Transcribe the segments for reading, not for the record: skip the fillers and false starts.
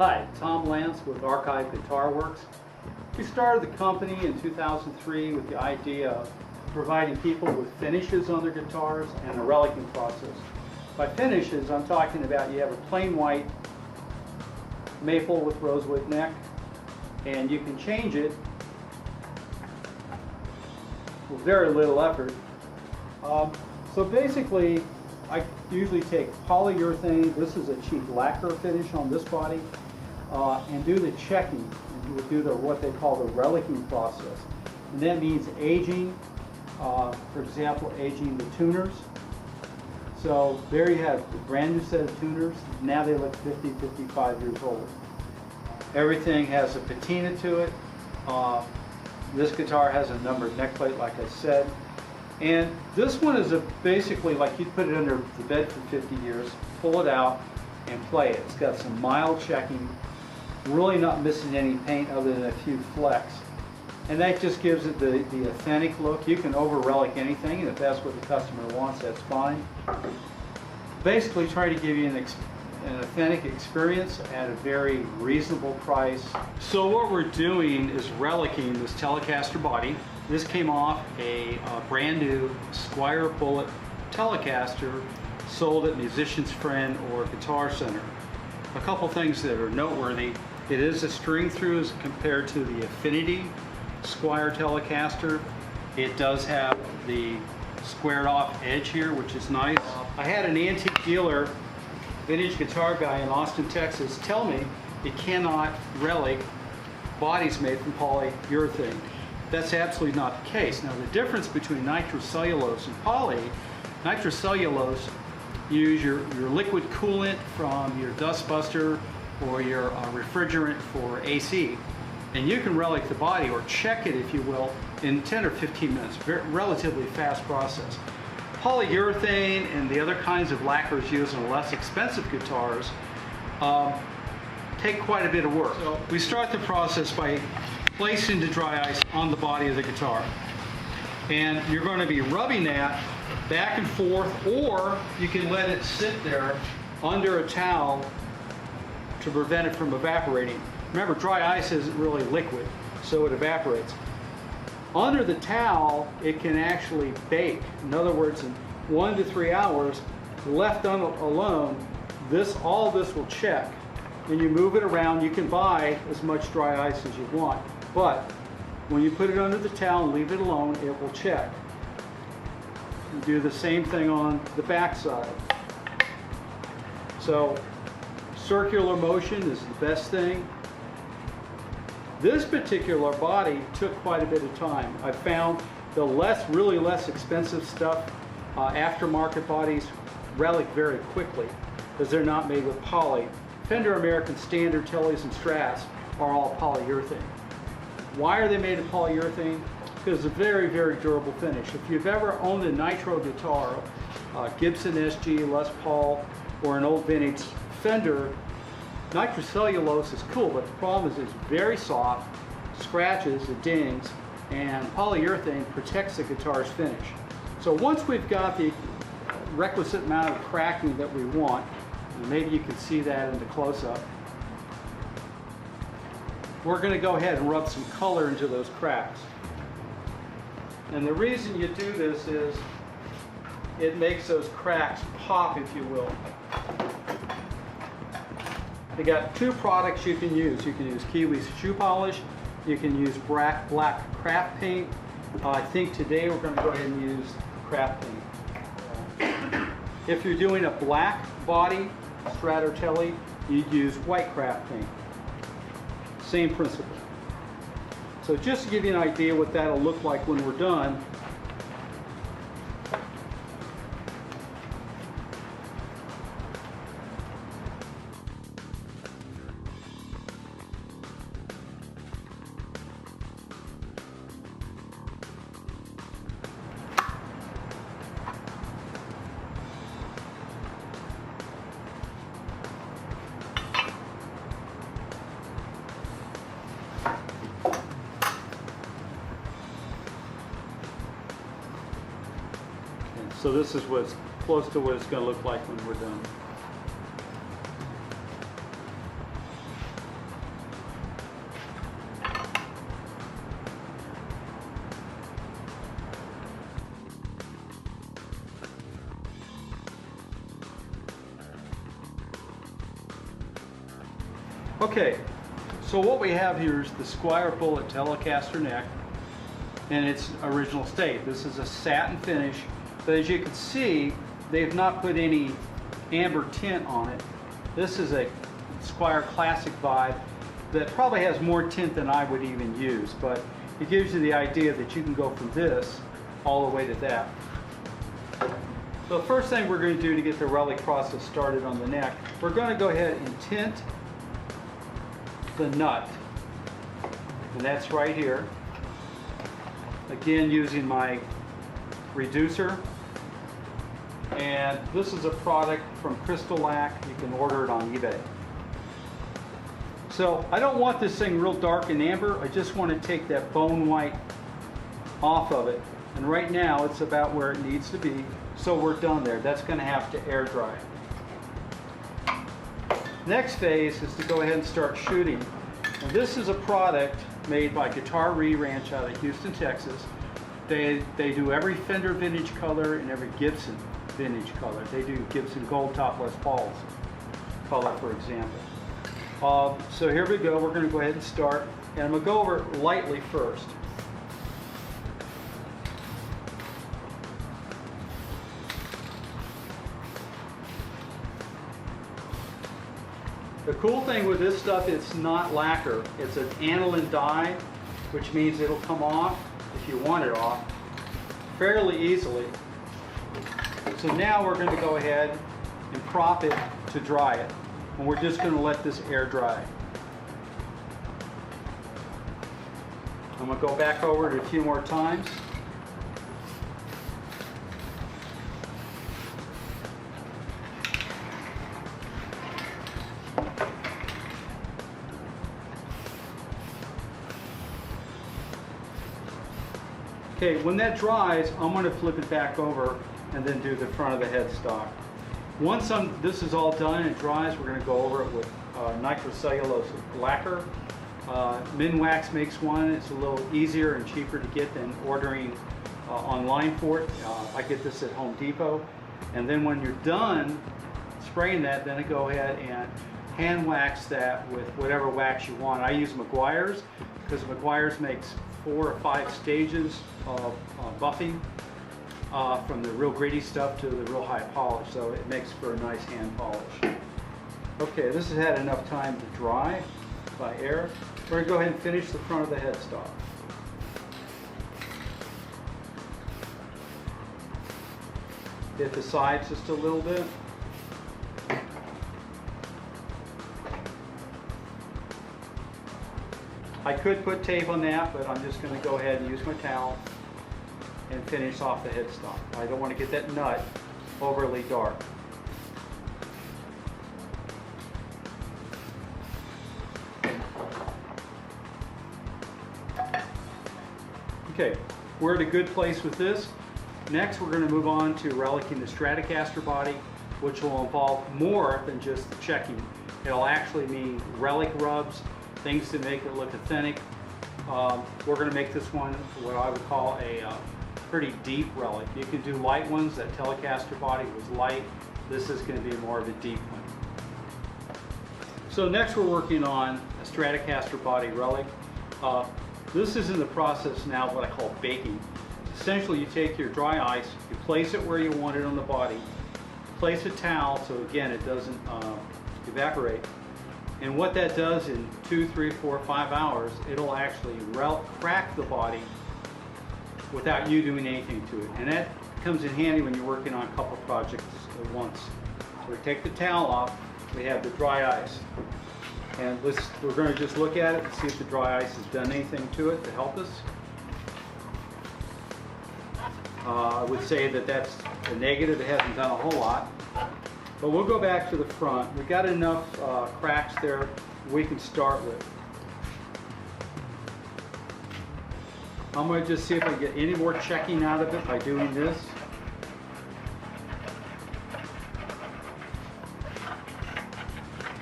Hi, Tom Lance with Archive Guitar Works. We started the company in 2003 with the idea of providing people with finishes on their guitars and a relicing process. By finishes, I'm talking about you have a plain white maple with rosewood neck, and you can change it with very little effort. So basically, I usually take polyurethane, this is a cheap lacquer finish on this body, and do the checking, and do what they call the relicing process. And that means aging, for example, aging the tuners. So there you have a brand new set of tuners. Now they look 50, 55 years old. Everything has a patina to it. This guitar has a numbered neck plate, like I said. And this one is basically like you'd put it under the bed for 50 years, pull it out, and play it. It's got some mild checking, really not missing any paint other than a few flecks. And that just gives it the authentic look. You can over-relic anything, and if that's what the customer wants, that's fine. Basically try to give you an authentic experience at a very reasonable price. So what we're doing is relicing this Telecaster body. This came off a brand new Squire Bullet Telecaster sold at Musician's Friend or Guitar Center. A couple things that are noteworthy. It is a string through as compared to the Affinity Squire Telecaster. It does have the squared off edge here, which is nice. I had an antique dealer, vintage guitar guy in Austin, Texas, tell me it cannot relic bodies made from polyurethane. That's absolutely not the case. Now the difference between nitrocellulose and poly, nitrocellulose, you use your liquid coolant from your dustbuster or your refrigerant for AC, and you can relic the body or check it, if you will, in 10 or 15 minutes. Relatively fast process. Polyurethane and the other kinds of lacquers used in less expensive guitars take quite a bit of work. So we start the process by placing the dry ice on the body of the guitar. And you're going to be rubbing that back and forth, or you can let it sit there under a towel to prevent it from evaporating. Remember, dry ice isn't really liquid, so it evaporates. Under the towel, it can actually bake. In other words, in 1 to 3 hours, left alone, all this will check. When you move it around, you can buy as much dry ice as you want. But when you put it under the towel and leave it alone, it will check. You do the same thing on the back side. So circular motion is the best thing. This particular body took quite a bit of time. I found the really less expensive stuff, aftermarket bodies, relic very quickly because they're not made with poly. Fender American Standard, Tellys, and Strats are all polyurethane. Why are they made of polyurethane? Because it's a very, very durable finish. If you've ever owned a nitro guitar, Gibson SG, Les Paul, or an old vintage Fender, nitrocellulose is cool, but the problem is it's very soft, scratches, it dings, and polyurethane protects the guitar's finish. So once we've got the requisite amount of cracking that we want, and maybe you can see that in the close-up, we're going to go ahead and rub some color into those cracks. And the reason you do this is it makes those cracks pop, if you will. You got two products you can use. You can use Kiwi's shoe polish. You can use black craft paint. I think today we're going to go ahead and use craft paint. If you're doing a black body, Strat or Telly, you'd use white craft paint. Same principle. So just to give you an idea what that'll look like when we're done, so this is what's close to what it's going to look like when we're done. Okay, so what we have here is the Squire Bullet Telecaster neck in its original state. This is a satin finish, but as you can see, they've not put any amber tint on it. This is a Squire Classic vibe that probably has more tint than I would even use, but it gives you the idea that you can go from this all the way to that. So the first thing we're going to do to get the Relic process started on the neck, we're going to go ahead and tint the nut, and that's right here. Again, using my reducer, and this is a product from Crystal Lac. You can order it on eBay. So I don't want this thing real dark and amber. I just want to take that bone white off of it, and right now it's about where it needs to be, so we're done there. That's going to have to air dry. Next phase is to go ahead and start shooting. And this is a product made by Guitar Ranch out of Houston, Texas. They do every Fender vintage color and every Gibson vintage color. They do Gibson Gold Top Les Pauls color, for example. So here we go. We're going to go ahead and start. And I'm going to go over it lightly first. The cool thing with this stuff, it's not lacquer. It's an aniline dye, which means it'll come off, if you want it off, fairly easily. So now we're going to go ahead and prop it to dry it. And we're just going to let this air dry. I'm going to go back over it a few more times. Okay, when that dries, I'm going to flip it back over and then do the front of the headstock. Once this is all done and it dries, we're going to go over it with nitrocellulose lacquer. Minwax makes one. It's a little easier and cheaper to get than ordering online for it. I get this at Home Depot. And then when you're done spraying that, then I go ahead and hand wax that with whatever wax you want. I use Meguiar's because Meguiar's makes 4 or 5 stages of buffing, from the real gritty stuff to the real high polish, so it makes for a nice hand polish. Okay, this has had enough time to dry by air. We're going to go ahead and finish the front of the headstock. Hit the sides just a little bit. I could put tape on that, but I'm just going to go ahead and use my towel and finish off the headstock. I don't want to get that nut overly dark. Okay, we're at a good place with this. Next, we're going to move on to relicing the Stratocaster body, which will involve more than just the checking. It'll actually mean relic rubs, things to make it look authentic. We're going to make this one what I would call a pretty deep relic. You can do light ones. That Telecaster body was light. This is going to be more of a deep one. So next we're working on a Stratocaster body relic. This is in the process now of what I call baking. Essentially, you take your dry ice, you place it where you want it on the body, place a towel so again it doesn't evaporate. And what that does in 2, 3, 4, 5 hours, it'll actually crack the body without you doing anything to it. And that comes in handy when you're working on a couple projects at once. So we take the towel off, we have the dry ice. And we're going to just look at it and see if the dry ice has done anything to it to help us. I would say that that's a negative. It hasn't done a whole lot. But we'll go back to the front. We've got enough cracks there we can start with. I'm going to just see if I can get any more checking out of it by doing this.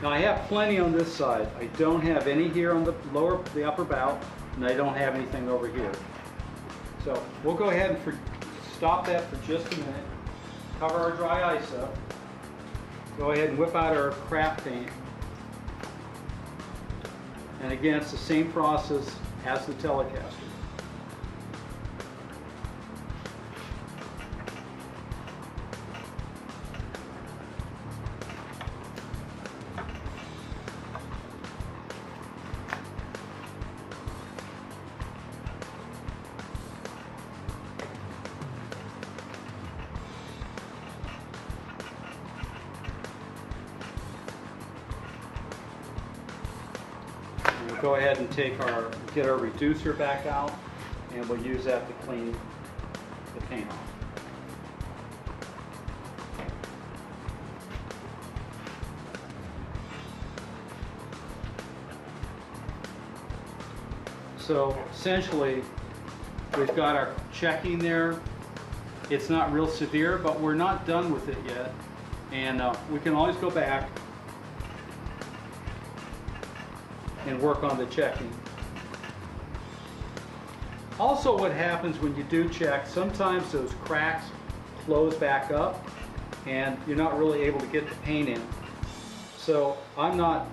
Now I have plenty on this side. I don't have any here on the upper bout, and I don't have anything over here. So we'll go ahead and stop that for just a minute. Cover our dry ice up. Go ahead and whip out our craft paint. And again, it's the same process as the Telecaster. We'll go ahead and get our reducer back out, and we'll use that to clean the paint off. So essentially, we've got our checking there. It's not real severe, but we're not done with it yet. And we can always go back and work on the checking. Also, what happens when you do check, sometimes those cracks close back up and you're not really able to get the paint in. So I'm not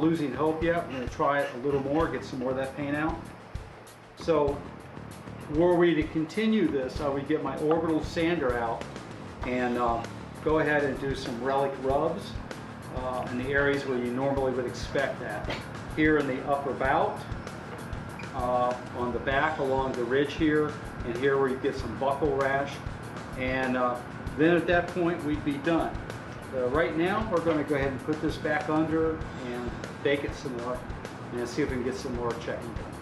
losing hope yet. I'm going to try it a little more, get some more of that paint out. So were we to continue this, I would get my orbital sander out and go ahead and do some Relic rubs in the areas where you normally would expect that. Here in the upper bout, on the back along the ridge here, and here where you get some buckle rash. And then at that point we'd be done. Right now we're going to go ahead and put this back under and bake it some more and see if we can get some more checking done.